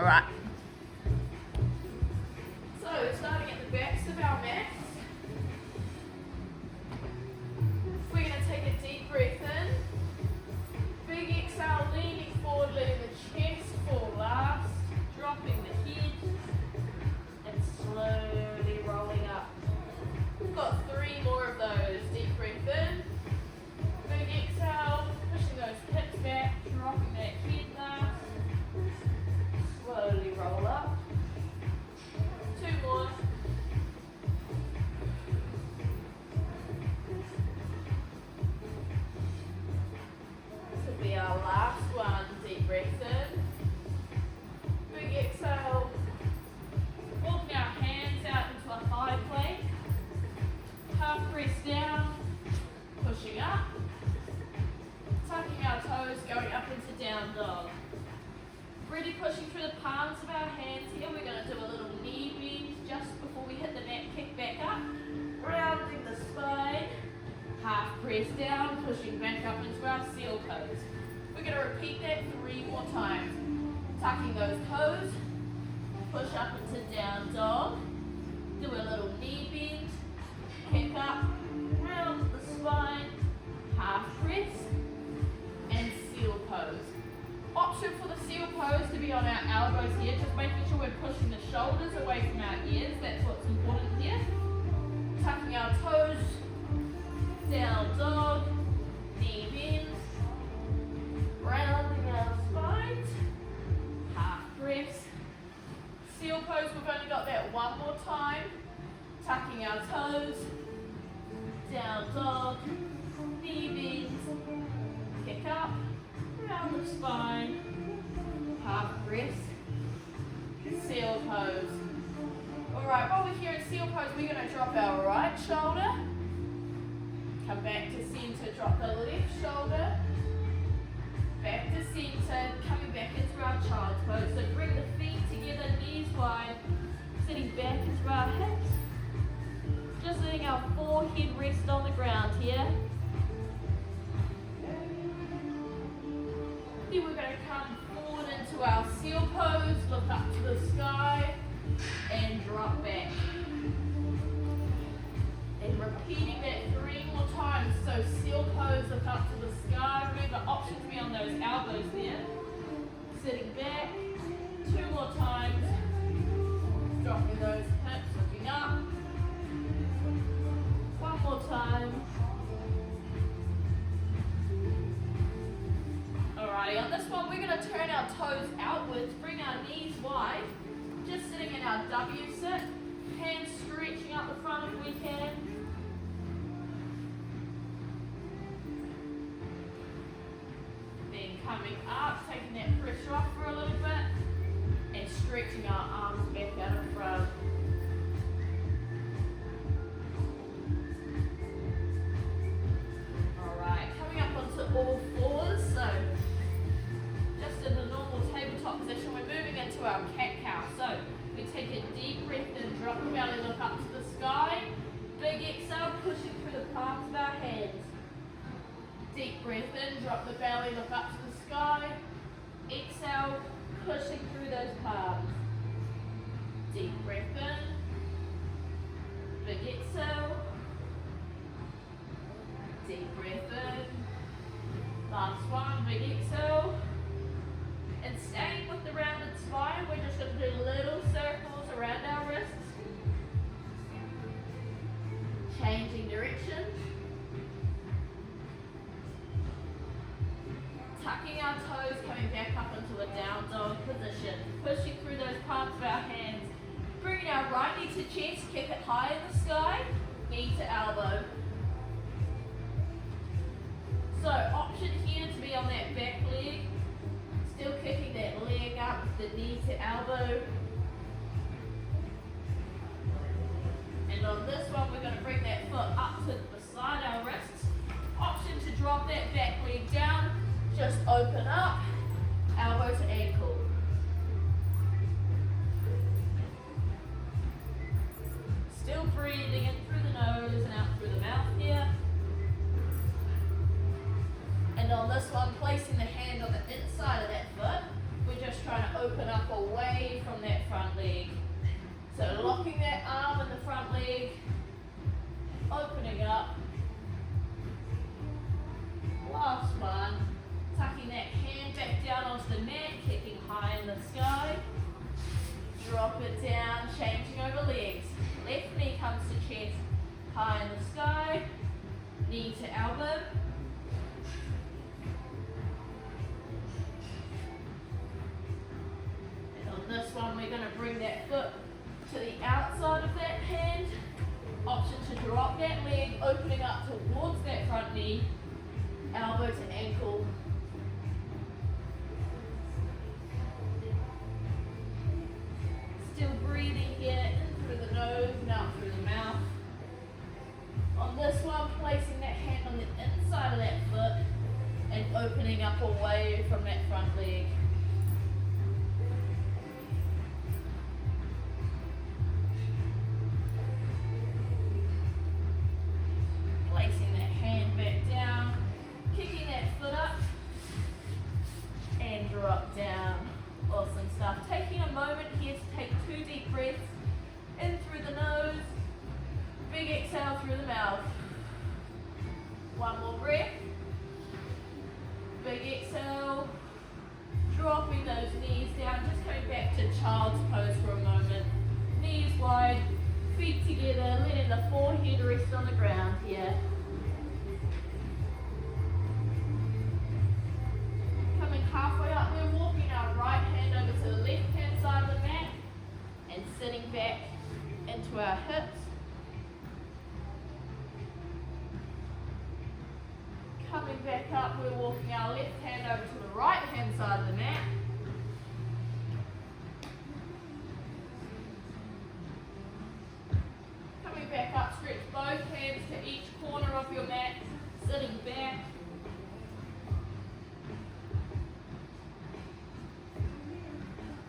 All right. So starting at the backs of our mats, we're going to take a deep breath in. Big exhale, leaning forward, letting the chest fall last, dropping the head, and slowly rolling up. We've got 3 more of those. Deep breath in. Big exhale, pushing those hips back, dropping that head last. Slowly roll up. 2 more. This will be our last one. Deep breath in. Big exhale. Walking our hands out into a high plank. Half press down. Pushing up. Tucking our toes, going up into down dog. Really pushing through the palms of our hands here. We're going to do a little knee bend just before we hit the mat, kick back up. Rounding the spine. Half press down, pushing back up into our seal pose. We're going to repeat that 3 more times. Tucking those toes. Push up into down dog. Do a little knee bend. Kick up. Round the spine. Half press. And seal pose. Option for the seal pose to be on our elbows here, just making sure we're pushing the shoulders away from our ears. That's what's important here. Tucking our toes, down dog, knee bend, rounding our spines, half press. Seal pose, we've only got that 1 more time. Tucking our toes, down dog, knee bend, kick up. Round the spine, half press, seal pose. Alright, while we're here in seal pose, we're going to drop our right shoulder, come back to center, drop the left shoulder, back to center, coming back into our child's pose. So bring the feet together, knees wide, sitting back into our hips, just letting our forehead rest on the ground here. Then we're going to come forward into our seal pose, look up to the sky, and drop back. And repeating that 3 more times. So seal pose, look up to the sky. Remember, option to be on those elbows there. Sitting back. 2 more times. Dropping those hips, looking up. 1 more time. Alrighty, on this one we're going to turn our toes outwards, bring our knees wide, just sitting in our W sit, hands stretching up the front if we can. Then coming up, taking that pressure off for a little bit, and stretching our arms back out in front. Alright, coming up onto all fours, so just in the normal tabletop position, we're moving into our cat-cow. So we take a deep breath in, drop the belly, look up to the sky. Big exhale, pushing through the palms of our hands. Deep breath in, drop the belly, look up to the sky. Exhale, pushing through those palms. Deep breath in. Big exhale. Deep breath in. Last one, big exhale. And staying with the rounded spine, we're just going to do little circles around our wrists. Changing direction. Tucking our toes, coming back up into a down dog position. Pushing through those palms of our hands. Bringing our right knee to chest, keep it high in the sky, knee to elbow. So option here to be on that back leg. Still kicking that leg up with the knee to elbow. And on this one, we're going to bring that foot up to beside our wrists. Option to drop that back leg down. Just open up, elbow to ankle. Still breathing in through the nose and out through the mouth here. And on this one, placing the hand on the inside of that foot, we're just trying to open up away from that front leg. So locking that arm in the front leg, opening up. Last one, tucking that hand back down onto the mat, kicking high in the sky. Drop it down, changing over legs. Left knee comes to chest, high in the sky, knee to elbow. And on this one, we're going to bring that foot to the outside of that hand. Option to drop that leg, opening up towards that front knee, elbow to ankle. Still breathing here, in through the nose and out through the mouth. On this one, placing that hand on the inside of that foot and opening up away from that front leg. Placing that hand back down, kicking that foot up and drop down. Awesome stuff. Taking a moment here to take 2 deep breaths in through the nose, big exhale through the mouth. One more breath. Big exhale. Dropping those knees down, just coming back to child's pose for a moment. Knees wide, feet together, letting the forehead rest on the ground here. Coming halfway up, we're walking our right hand over to the left hand side of the mat and sitting back into our hips. Coming back up, we're walking our left hand over to the right hand side of the mat. Coming back up, stretch both hands to each corner of your mat, sitting back.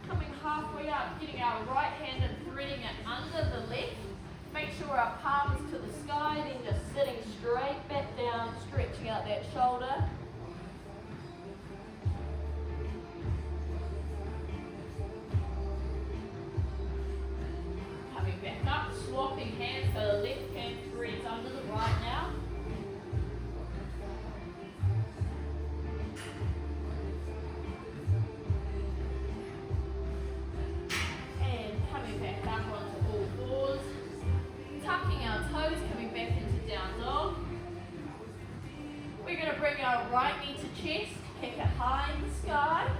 Coming halfway up, getting our right hand and threading it under the left. Make sure our palms to the sky, then just sitting straight back down, stretching out that shoulder. Coming back up, swapping hands, so the left hand threads under the right now. And coming back up onto all fours. Tucking our toes, coming back into down dog. We're going to bring our right knee to chest, kick it high in the sky,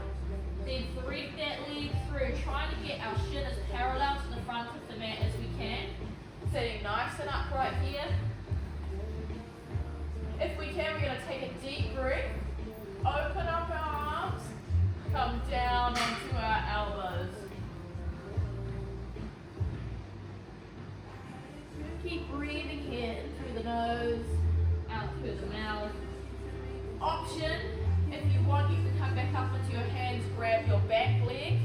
then thread that leg through, trying to get our shin as parallel to the front of the mat as we can. Sitting nice and upright here. If we can, we're going to take a deep breath, open up our arms, come down onto our elbows. Keep breathing here, in through the nose, out through the mouth. Option, if you want, you can come back up into your hands, grab your back leg.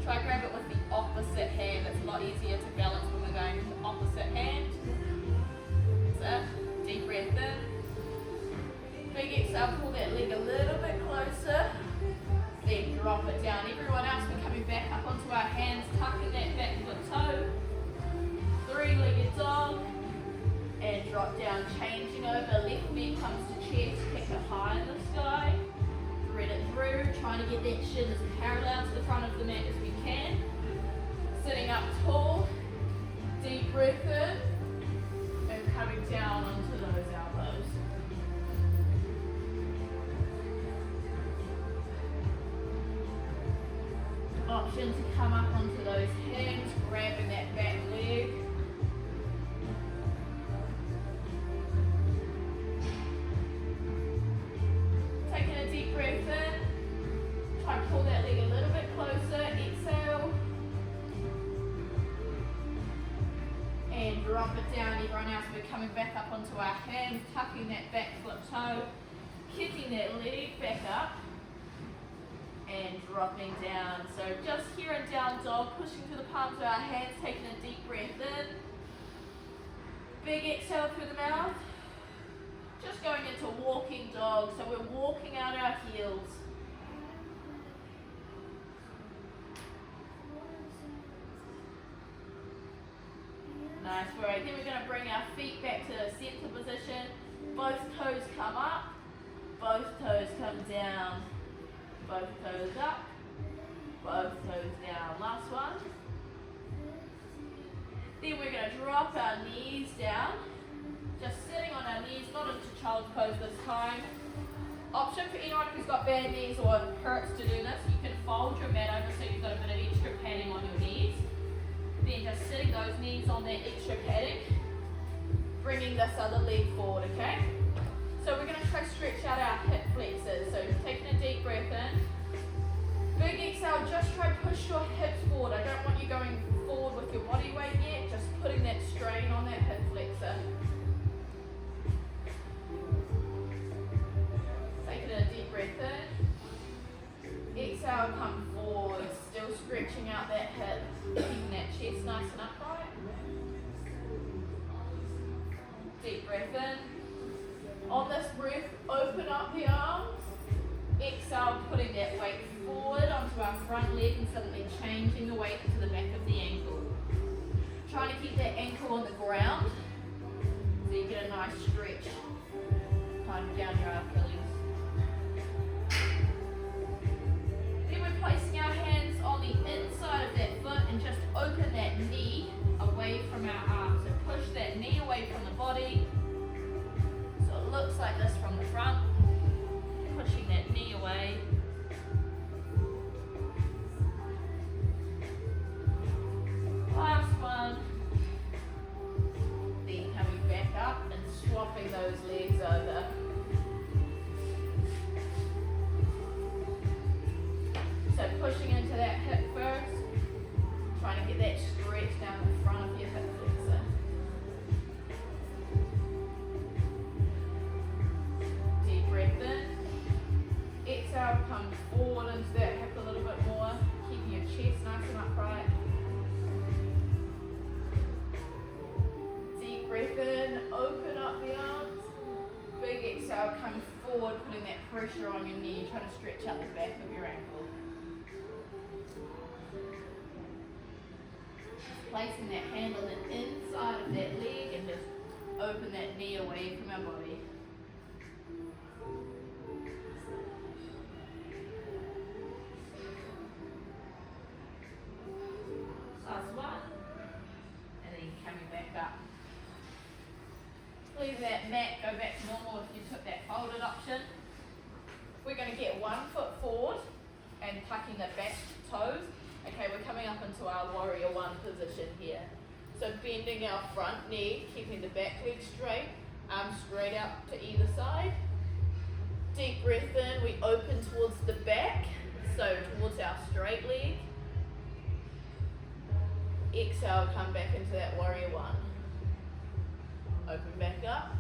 Try grab it with the opposite hand. It's a lot easier to balance when we're going to the opposite hand. So, deep breath in. Big exhale, pull that leg a little bit closer. Then drop it down. Everyone else, we're coming back up onto our hands, tucking that back foot toe. 3-legged dog. And drop down, changing over. Left knee comes to chest, kick it high in the sky. Thread it through, trying to get that shin as parallel to the front of the mat as we can. Sitting up tall. Deep breath in. And coming down onto those elbows. Option to come up onto those hands, grabbing that back leg. Taking a deep breath in. Try to pull that leg a little bit closer. Exhale. And drop it down. Everyone else, we're coming back up onto our hands, tucking that back foot toe, kicking that leg back up. And dropping down. So just here in down dog, pushing through the palms of our hands, taking a deep breath in. Big exhale through the mouth. Just going into walking dog, so we're walking out our heels. Nice work. Then we're going to bring our feet back to the center position. Both toes come up, both toes come down. Both toes up, both toes down. Last one. Then we're going to drop our knees down. Just sitting on our knees, not into child's pose this time. Option for anyone who's got bad knees or hurts to do this, you can fold your mat over so you've got a bit of extra padding on your knees. Then just sitting those knees on that extra padding, bringing this other leg forward, okay? So we're going to try to stretch out our hip flexors. So taking a deep breath in. Big exhale, just try to push your hips forward. I don't want you going forward with your body weight yet, just putting that strain on that hip flexor. Taking a deep breath in. Exhale, come forward, still stretching out that hip, keeping that chest nice and upright. Deep breath in. On this breath, open up the arms. Exhale, putting that weight forward onto our front leg and suddenly changing the weight into the back of the ankle. Trying to keep that ankle on the ground so you get a nice stretch. Time down your Achilles. Then we're placing our hands on the inside of that foot and just open that knee away from our arm. So push that knee away from the body. So it looks like this from the front. Pushing that knee away. Last one. Then coming back up and swapping those legs over. So pushing into that hip first. Trying to get that stretch down the front of your hip flexor. Deep breath in. Exhale, come forward into that hip a little bit more, keeping your chest nice and upright. Deep breath in, open up the arms. Big exhale, come forward, putting that pressure on your knee, trying to stretch out the back of your ankle. Placing that hand on the inside of that leg and just open that knee away from our body. Last one. And then coming back up. Leave that mat, go back to normal if you took that folded option. We're going to get 1 foot forward and tucking the back toes. Okay, we're coming up into our warrior one position here. So bending our front knee, keeping the back leg straight, arms straight out to either side. Deep breath in, we open towards the back, so towards our straight leg. Exhale, come back into that warrior one. Open back up.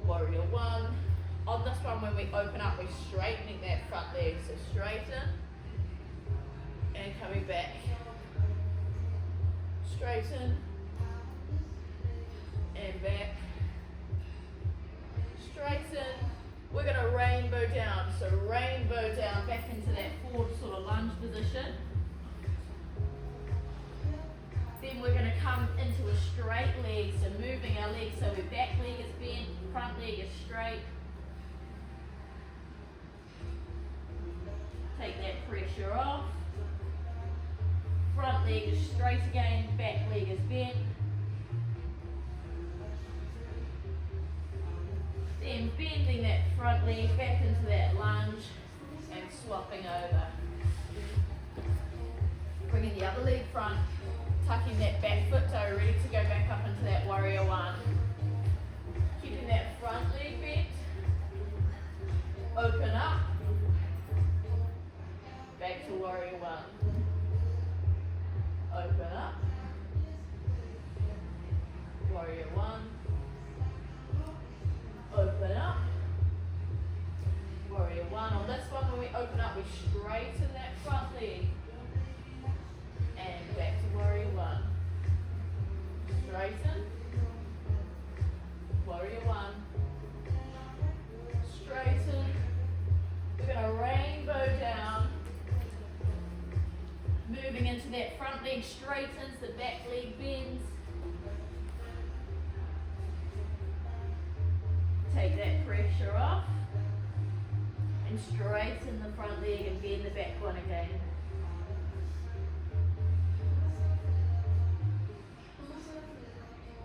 Warrior one. On this one, when we open up, we're straightening that front leg. So straighten and coming back. Straighten and back. Straighten. We're going to rainbow down. So rainbow down back into that forward sort of lunge position. Then we're going to come into a straight leg. So moving our legs so our back leg is bent, front leg is straight. Take that pressure off. Front leg is straight again, back leg is bent. Then bending that front leg back into that lunge and swapping over. Bringing the other leg front, tucking that back foot toe, ready to go back up into that warrior one. Keeping that front leg bent. Open up. Back to warrior one. Open up. Warrior one. Open up. Warrior one. On this one, when we open up, we straighten that front leg. And back to warrior one. Straighten. Warrior one. Straighten. We're going to rainbow down. Moving into that front leg straightens, the back leg bends. Take that pressure off. And straighten the front leg and bend the back one again.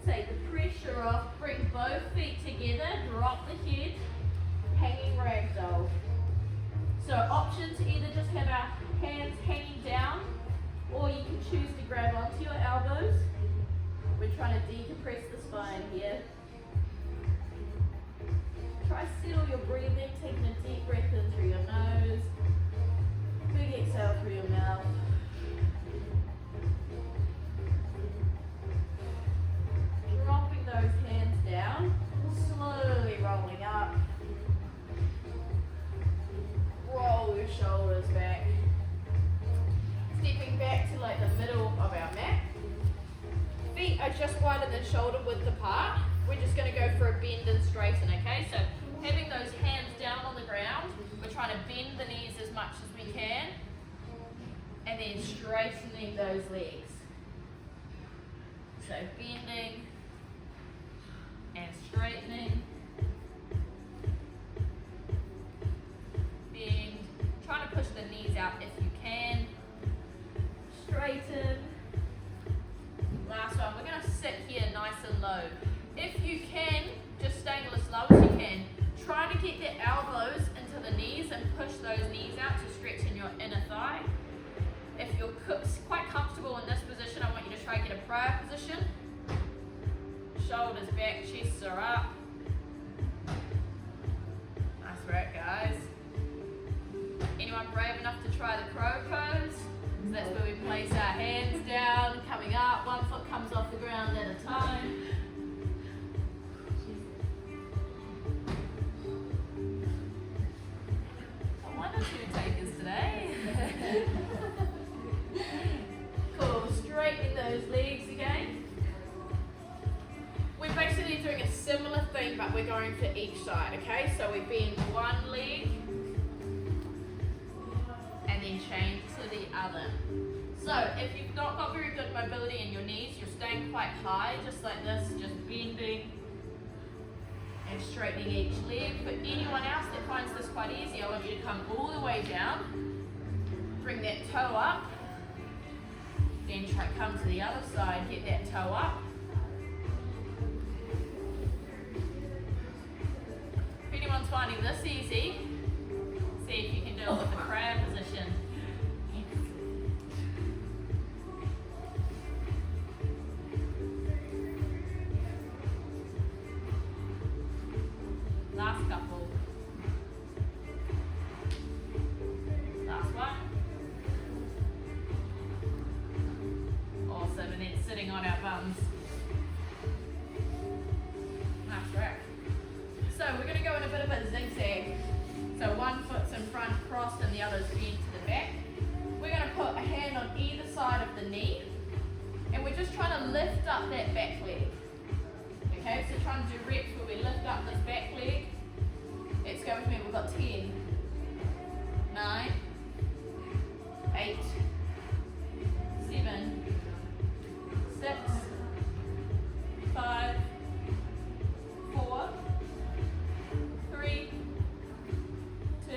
Take the pressure off, bring both feet together, drop the head, hanging ragdoll. So option to either just have our hands hanging down, or you can choose to grab onto your elbows. We're trying to decompress the spine here. Try to settle your breathing, taking a deep breath in through your nose, big exhale through your mouth. Dropping those hands down, slowly rolling up. Roll your shoulders back. Stepping back to like the middle of our mat. Feet are just wider than shoulder width apart. We're just going to go for a bend and straighten, okay? So having those hands down on the ground, we're trying to bend the knees as much as we can, and then straightening those legs. So bending and straightening. Bend. Trying to push the knees out if you can. Straighten. Last one. We're going to sit here nice and low. If you can, just staying as low as you can. Try to get the elbows into the knees and push those knees out to stretch in your inner thigh. If you're quite comfortable in this position, I want you to try and get a prayer position. Shoulders back, chests are up. Nice work, guys. Anyone brave enough to try the crow pose? So that's where we place our hands down, coming up. One foot comes off the ground at a time. One or two takers today. Cool. Straighten those legs again. We're basically doing a similar thing, but we're going for each side, okay? So we bend one leg and then change to the other. So if you've not got very good mobility in your knees, you're staying quite high, just like this, just bending and straightening each leg. For anyone else that finds this quite easy, I want you to come all the way down, bring that toe up, then try come to the other side, get that toe up. If anyone's finding this easy, see if you can do it with the prayer position. Last couple. Last one. Awesome, and then sitting on our bums. Nice work. So we're going to go in a bit of a zigzag. So one foot's in front, crossed, and the other's bent to the back. We're going to put a hand on either side of the knee, and we're just trying to lift up that back leg. Okay, so trying to do reps where we lift up this back leg. Let's go with me. We've got 10, 9, 8, 7, 6, 5, 4, 3, 2,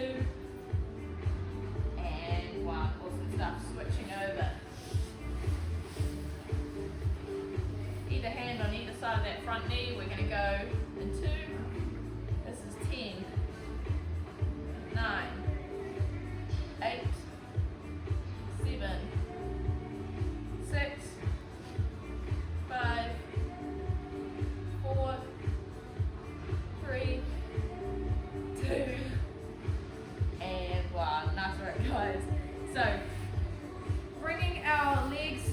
and 1. Awesome stuff. Switching over. Either hand on either side of that front knee. We're going to go in 2. This is 10, 9, 8, 7, 6, 5, 4, 3, 2, and 1. Nice work, guys. So, bringing our legs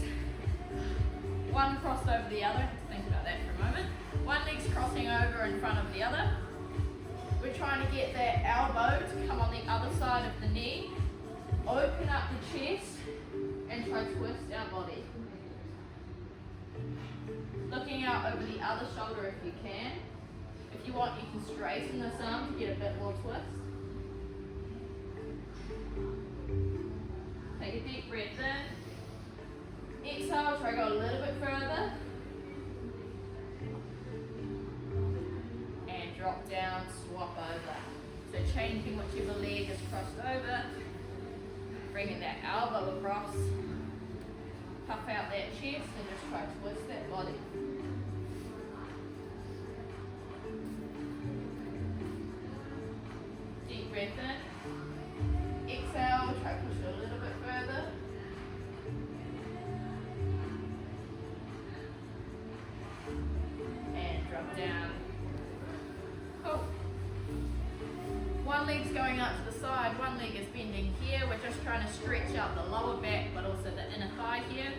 one crossed over the other. Think about that for a moment. One leg's crossing over in front of the other. We're trying to get that elbow to come on the other side of the knee. Open up the chest and try to twist our body. Looking out over the other shoulder if you can. If you want, you can straighten this arm to get a bit more twist. Take a deep breath in. Exhale, try to go a little bit further. And drop down, swap over. So changing whichever leg is crossed over. Bringing that elbow across. Puff out that chest and just try to twist that body. Deep breath in. Exhale, try to push it a little bit further. And drop down. Cool. One leg's going out to the side, one leg is bending here. We're just trying to stretch out the lower back but also the inner thigh here.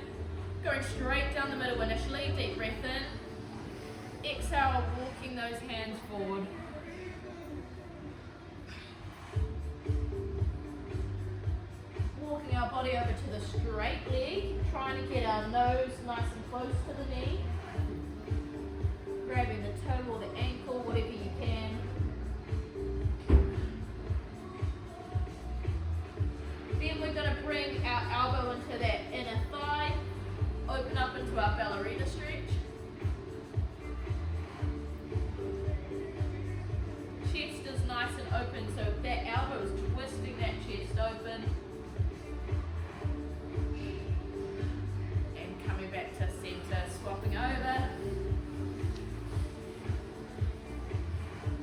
Going straight down the middle initially, deep breath in. Exhale, walking those hands forward. Walking our body over to the straight leg, trying to get our nose nice and close to the knee. Grabbing the toe or the ankle, whatever you can. Then we're going to bring our elbow into that inner thigh, open up into our ballerina stretch. Chest is nice and open, so that elbow is twisting that chest open. And coming back to center, swapping over.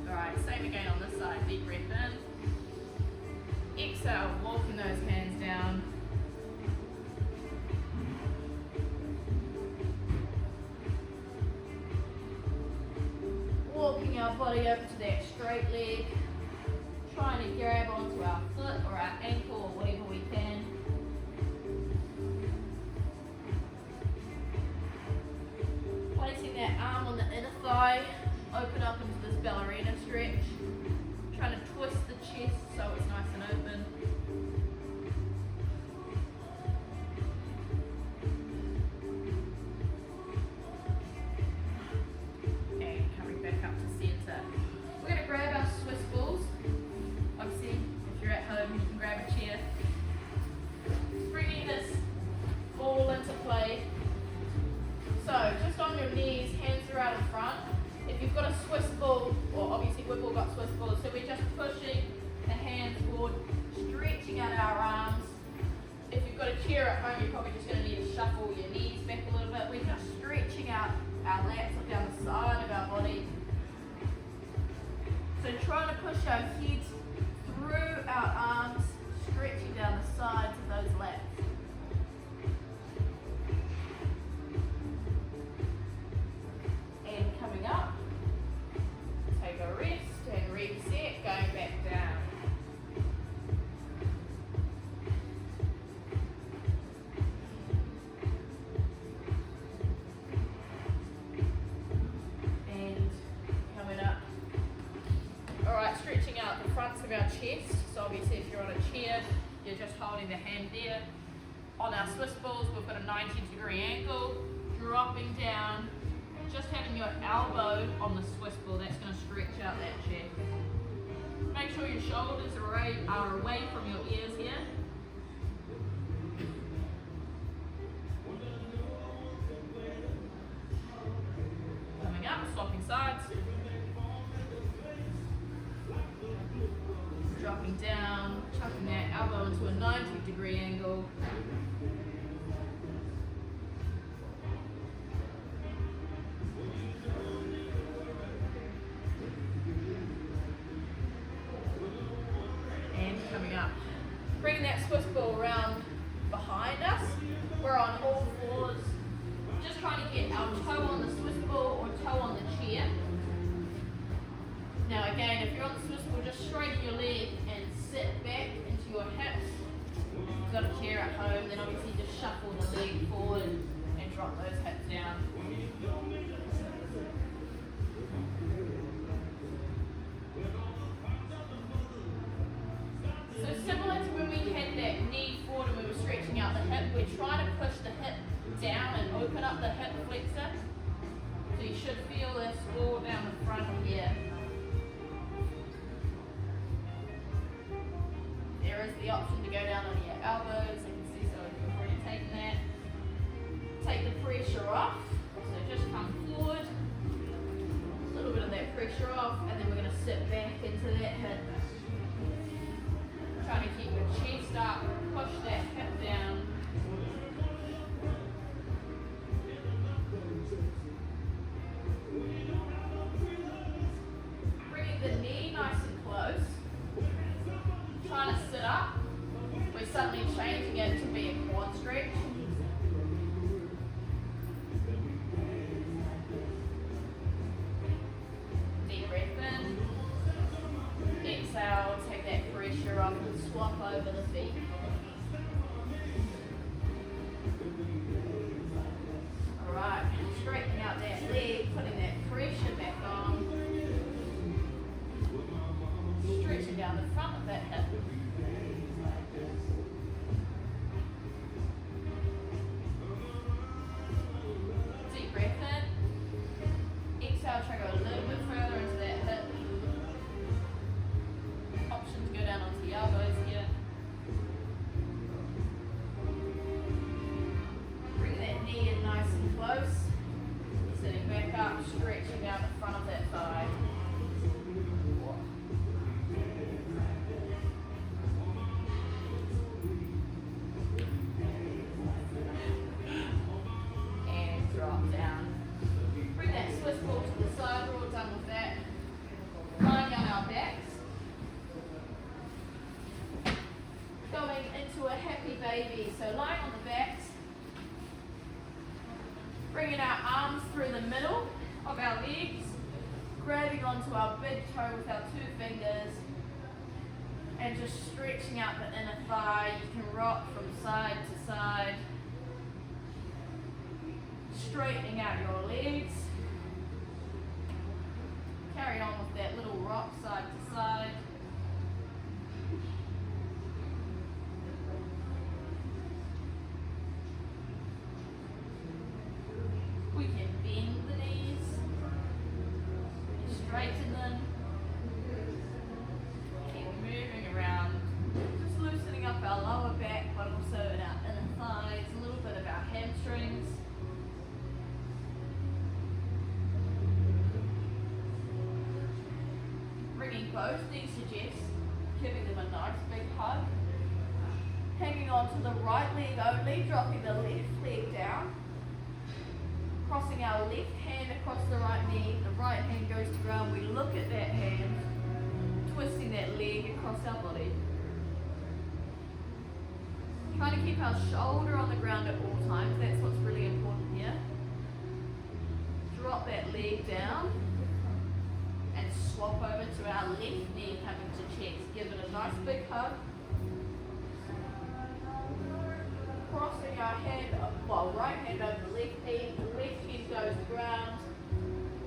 Alright, same again on this side, deep breath in. Exhale, walking those hands down. Walking our body over to that straight leg. Trying to grab onto our foot or our ankle or whatever we can. Placing that arm on the inner thigh. Open up into this ballerina stretch. Trying to twist the chest so it's nice and open. And coming back up to center. We're going to grab our Swiss balls. Obviously, if you're at home, you can grab a chair. Bringing this ball into play. So, just on your knees, hands are out in front. If you've got a Swiss ball, or obviously we've all got Swiss balls, so we're just pushing the hands forward, stretching out our arms. If you've got a chair at home, you're probably just going to need to shuffle your knees back a little bit. We're just stretching out our lats up down the side of our body. So trying to push our heads through our arms, stretching down the sides of those lats. And coming up, take a rest and reset, going back down. And coming up. Alright, stretching out the fronts of our chest. So obviously if you're on a chair, you're just holding the hand there. On our Swiss balls, we've got a 90-degree angle, dropping down. Just having your elbow on the Swiss ball, that's going to stretch out that chest. Make sure your shoulders are away from your ears here. Coming up, swapping sides. Dropping down, chucking that elbow into a 90-degree angle. Coming up. Bringing that Swiss ball around behind us. We're on all fours. Just trying to get our toe on the Swiss ball or toe on the chair. Now again, if you're on the Swiss ball, just straighten your leg and sit back into your hips. If you've got a chair at home, then obviously just shuffle the leg forward and drop those hips down. So similar to when we had that knee forward and we were stretching out the hip, we're trying to push the hip down and open up the hip flexor. So you should feel this all down the front here. There is the option to go down on your elbows. You can see, so you've already taken that. Take the pressure off. So just come forward. A little bit of that pressure off, and then we're going to sit back into that hip. Trying to keep your chest up, push that hip down. Bringing the knee nice and close. Trying to sit up. We're suddenly changing it to be a quad stretch. Deep breath in. Exhale, take that pressure off and swap over the feet. Alright, straightening out that leg, putting that pressure back on. Stretching down the front of that hip. Deep breath in. Exhale, try to go a little bit further into that hip. Option to go down onto the elbows here. Bring that knee in nice and close. Sitting back up, stretching out the front of that thigh. And drop down. Bring that Swiss ball to the side. We're all done with that. Lying down our backs. Going into a happy baby. So lying on the backs. Bringing our arms through the middle of our legs. Grabbing onto our big toe with our two fingers. And just stretching out the inner thigh. You can rock from side to side. Straightening out your legs. Carry on with that little rock side to side. We can bend the knees, straighten them, keep moving around, just loosening up our lower back, but also in our inner thighs, a little bit of our hamstrings. Bringing both knees to chest, giving them a nice big hug. Hanging on to the right leg only, dropping the left leg down. Crossing our left hand across the right knee, the right hand goes to ground, we look at that hand, twisting that leg across our body. Trying to keep our shoulder on the ground at all times, that's what's really important here. Drop that leg down, and swap over to our left knee coming to chest. Give it a nice big hug. Crossing our hand, right hand over the left knee, the left hand goes to ground.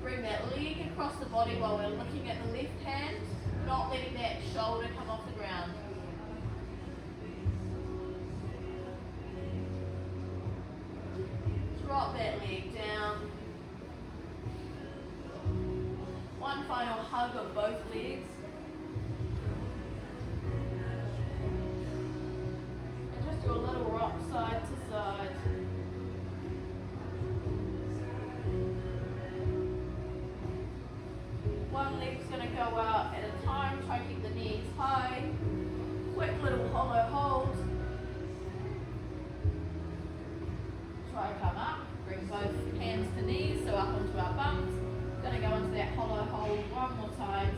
Bring that leg across the body while we're looking at the left hand, not letting that shoulder come off the ground. Drop that leg down. One final hug of both legs. And just do a little rock side to side. One leg's going to go out at a time. Try to keep the knees high. Quick little hollow hold. Try to come up. Bring both hands to knees, so up onto our bums. Going to go into that hollow hold one more time.